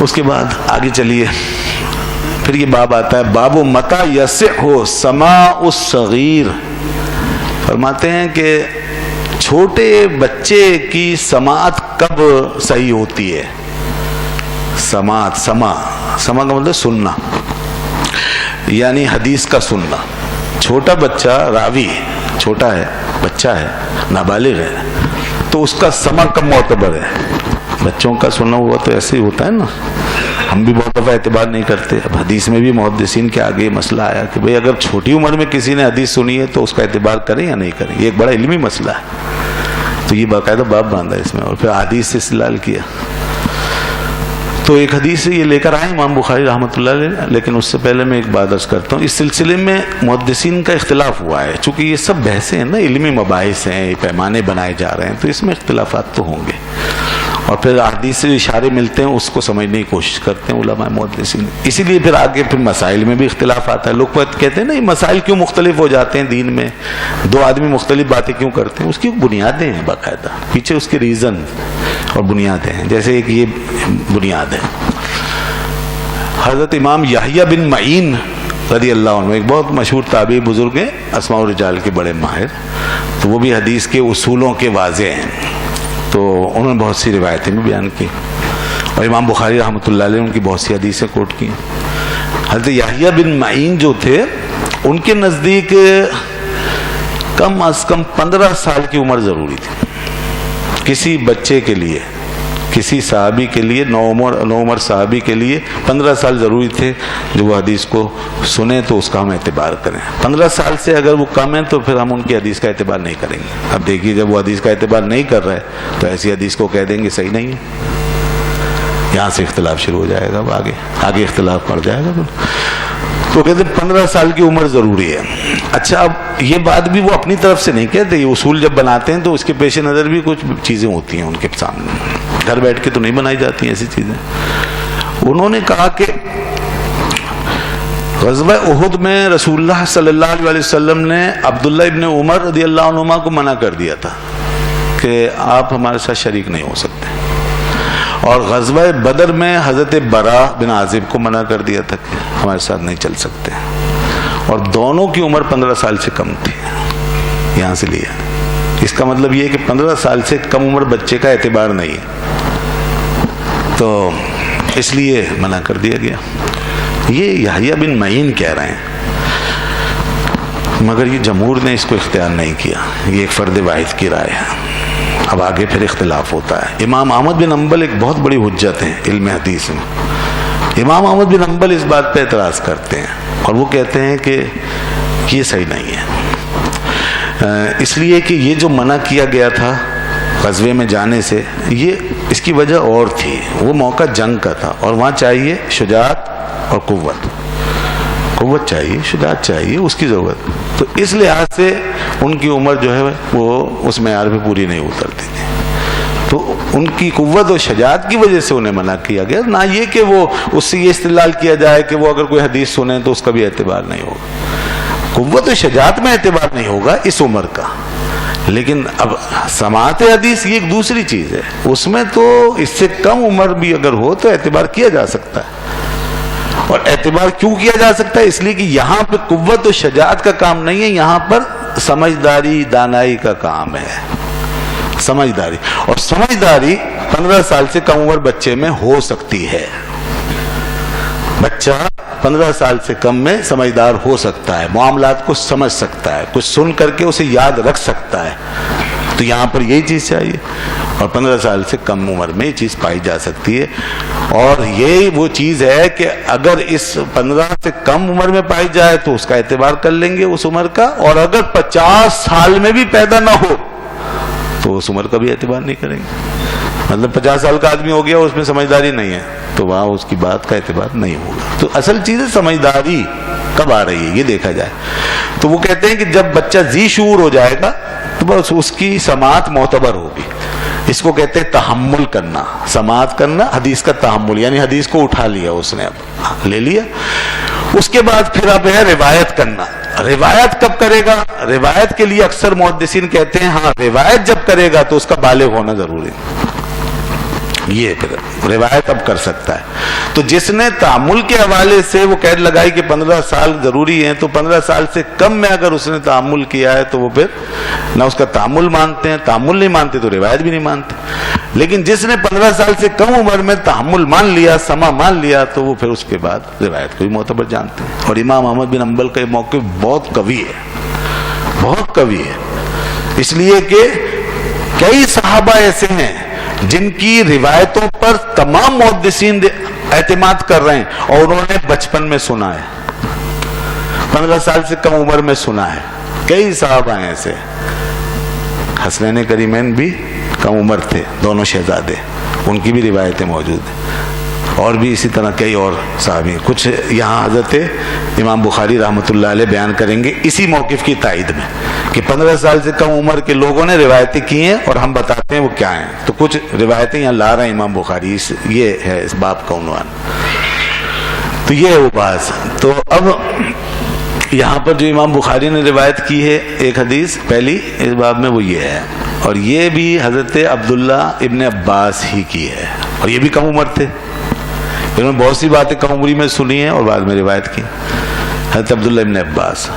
اس کے بعد آگے چلیے، پھر یہ باب آتا ہے باب متا یصح سماع الصغیر. فرماتے ہیں کہ چھوٹے بچے کی سماعت کب صحیح ہوتی ہے. سماعت، سما کا مطلب سننا، یعنی حدیث کا سننا. چھوٹا بچہ راوی چھوٹا ہے، بچہ ہے، نابالغ ہے، تو اس کا سماع کب معتبر ہے. بچوں کا سنا ہوا تو ایسے ہی ہوتا ہے نا، ہم بھی بہت دفعہ اعتبار نہیں کرتے. اب حدیث میں بھی محدثین کے آگے مسئلہ آیا کہ بھئی اگر چھوٹی عمر میں کسی نے حدیث سنی ہے تو اس کا اعتبار کریں یا نہیں کریں. یہ ایک بڑا علمی مسئلہ ہے، تو یہ باقاعدہ باب باندھا اس میں، اور پھر حدیث سے استدلال کیا. تو ایک حدیث یہ لے کر آئے امام بخاری رحمۃ اللہ علیہ، لیکن اس سے پہلے میں ایک بات عرض کرتا ہوں. اس سلسلے میں محدثین کا اختلاف ہوا ہے، چونکہ یہ سب بحثیں ہیں نا، علمی مباحث ہیں، پیمانے بنائے جا رہے ہیں، تو اس میں اختلافات تو ہوں گے. اور پھر حدیث سے اشارے ملتے ہیں، اس کو سمجھنے کی کوشش کرتے ہیں علماء محدثین. اسی لیے پھر آگے پھر مسائل میں بھی اختلاف آتا ہے. لوگ کہتے ہیں نا یہ مسائل کیوں مختلف ہو جاتے ہیں دین میں، دو آدمی مختلف باتیں کیوں کرتے ہیں. اس کی بنیادیں ہیں باقاعدہ، پیچھے اس کے ریزن اور بنیادیں ہیں. جیسے ایک یہ بنیاد ہے، حضرت امام یحییٰ بن معین رضی اللہ عنہ ایک بہت مشہور تابعی بزرگ ہیں، اسماء الرجال کے بڑے ماہر، تو وہ بھی حدیث کے اصولوں کے واضح ہیں. تو انہوں نے بہت سی روایتیں بھی بیان کی، اور امام بخاری رحمۃ اللہ علیہ ان کی بہت سی حدیثیں کوٹ کی. حضرت یحییٰ بن معین جو تھے، ان کے نزدیک کم از کم 15 سال کی عمر ضروری تھی کسی بچے کے لیے. کسی صحابی کے لیے، نو عمر صحابی کے لیے 15 سال ضروری تھے جو وہ حدیث کو سنیں تو اس کا ہم اعتبار کریں. 15 سال سے اگر وہ کم ہے تو پھر ہم ان کی حدیث کا اعتبار نہیں کریں گے. اب دیکھیے جب وہ حدیث کا اعتبار نہیں کر رہا ہے تو ایسی حدیث کو کہہ دیں گے صحیح نہیں ہے. یہاں سے اختلاف شروع ہو جائے گا، آگے اختلاف پڑ جائے گا. تو کہتے ہیں 15 سال کی عمر ضروری ہے. اچھا، اب یہ بات بھی وہ اپنی طرف سے نہیں کہتے، یہ اصول جب بناتے ہیں تو اس کے پیش نظر بھی کچھ چیزیں ہوتی ہیں ان کے سامنے، گھر بیٹھ کے تو نہیں بنائی جاتی ہیں ایسی چیزیں. انہوں نے کہا کہ غزوہ احد میں رسول اللہ صلی اللہ علیہ وسلم نے عبداللہ ابن عمر رضی اللہ عنہما کو منع کر دیا تھا کہ آپ ہمارے ساتھ شریک نہیں ہو سکتے. اور غزوہ بدر میں حضرت براء بن عازب کو منع کر دیا تھا کہ ہمارے ساتھ نہیں چل سکتے. اور دونوں کی عمر 15 سال سے کم تھی. یہاں سے لیا، اس کا مطلب یہ ہے کہ 15 سال سے کم عمر بچے کا اعتبار نہیں ہے، تو اس لیے منع کر دیا گیا. یہ یحییٰ بن معین کہہ رہے ہیں، مگر یہ جمہور نے اس کو اختیار نہیں کیا. یہ ایک فرد واحد کی رائے ہے. اب آگے پھر اختلاف ہوتا ہے. امام احمد بن حنبل ایک بہت بڑی حجت ہیں علم حدیث میں. امام احمد بن حنبل اس بات پہ اعتراض کرتے ہیں اور وہ کہتے ہیں کہ یہ صحیح نہیں ہے، اس لیے کہ یہ جو منع کیا گیا تھا غزوے میں جانے سے، یہ اس کی وجہ اور تھی. وہ موقع جنگ کا تھا اور وہاں چاہیے شجاعت اور قوت چاہیے، شجاعت چاہیے، اس کی ضرورت. تو اس لحاظ سے ان کی عمر جو ہے وہ اس معیار پہ پوری نہیں اترتی تھی. تو ان کی قوت اور شجاعت کی وجہ سے انہیں منع کیا گیا، نہ یہ کہ وہ اس سے یہ استدلال کیا جائے کہ وہ اگر کوئی حدیث سنیں تو اس کا بھی اعتبار نہیں ہوگا. قوت و شجاعت میں اعتبار نہیں ہوگا اس عمر کا. لیکن اب سماعت حدیث یہ ایک دوسری چیز ہے، اس میں تو اس سے کم عمر بھی اگر ہو تو اعتبار کیا جا سکتا ہے. اور اعتبار کیوں کیا جا سکتا ہے؟ اس لیے کہ یہاں پہ قوت و شجاعت کا کام نہیں ہے، یہاں پر سمجھداری دانائی کا کام ہے. سمجھداری، اور سمجھداری 15 سال سے کم عمر بچے میں ہو سکتی ہے. بچہ 15 سال سے کم میں سمجھدار ہو سکتا ہے، معاملات کو سمجھ سکتا ہے، کچھ سن کر کے اسے یاد رکھ سکتا ہے. تو یہاں پر یہی چیز چاہیے، اور 15 سال سے کم عمر میں یہ چیز پائی جا سکتی ہے. اور یہ وہ چیز ہے کہ اگر اس 15 سے کم عمر میں پائی جائے تو اس کا اعتبار کر لیں گے اس عمر کا، اور اگر 50 سال میں بھی پیدا نہ ہو تو اس عمر کا بھی اعتبار نہیں کریں گے. مطلب 50 سال کا آدمی ہو گیا، اس میں سمجھداری نہیں ہے تو وہاں اس کی بات کا اعتبار نہیں ہوگا. تو اصل چیز ہے سمجھداری کب آ رہی ہے یہ دیکھا جائے. تو وہ کہتے ہیں کہ جب بچہ ذی شعور ہو جائے گا تو بس اس کی سماعت معتبر ہوگی. اس کو کہتے ہیں تحمل کرنا، سماعت کرنا، حدیث کا تحمل، یعنی حدیث کو اٹھا لیا اس نے، اب لے لیا. اس کے بعد پھر اب ہے روایت کرنا. روایت کب کرے گا؟ روایت کے لیے اکثر محدثین کہتے ہیں ہاں روایت جب کرے گا تو اس کا بالغ ہونا ضروری ہے. یہ پھر روایت اب کر سکتا ہے۔ تو جس نے تعامل کے حوالے سے وہ قید لگائی کہ 15 سال ضروری ہیں، تو 15 سال سے کم میں اگر اس نے تعامل کیا ہے تو وہ پھر نہ اس کا تعامل مانتے ہیں، تعامل نہیں مانتے تو روایت بھی نہیں مانتے۔ لیکن جس نے 15 سال سے کم عمر میں تعامل مان لیا، سما مان لیا، تو وہ پھر اس کے بعد روایت کو بھی معتبر جانتے ہیں۔ اور امام احمد بن حنبل کا یہ موقف بہت قوی ہے، بہت قوی ہے، اس لیے کہ کئی صحابہ ایسے ہیں جن کی روایتوں پر تمام محدثین اعتماد کر رہے ہیں اور انہوں نے بچپن میں سنا ہے، 15 سال سے کم عمر میں سنا ہے۔ کئی صحابہ ہیں ایسے، حسنین کریمین بھی کم عمر تھے، دونوں شہزادے، ان کی بھی روایتیں موجود ہیں، اور بھی اسی طرح کئی اور صحابی۔ کچھ یہاں حضرت امام بخاری رحمۃ اللہ علیہ بیان کریں گے اسی موقف کی تائید میں کہ 15 سال سے کم عمر کے لوگوں نے روایتیں کی ہیں اور ہم بتاتے ہیں وہ کیا ہیں۔ تو کچھ روایتیں یہاں لا رہے ہیں امام بخاری، یہ ہے اس باب کا عنوان۔ تو یہ ہے وہ بات۔ تو اب یہاں پر جو امام بخاری نے روایت کی ہے ایک حدیث پہلی اس باب میں، وہ یہ ہے، اور یہ بھی حضرت عبداللہ ابن عباس ہی کی ہے، اور یہ بھی کم عمر تھے، انہوں نے بہت سی باتیں کم عمری میں سنی ہیں اور بعد میں روایت کی۔ حضرت عبداللہ ابن عباس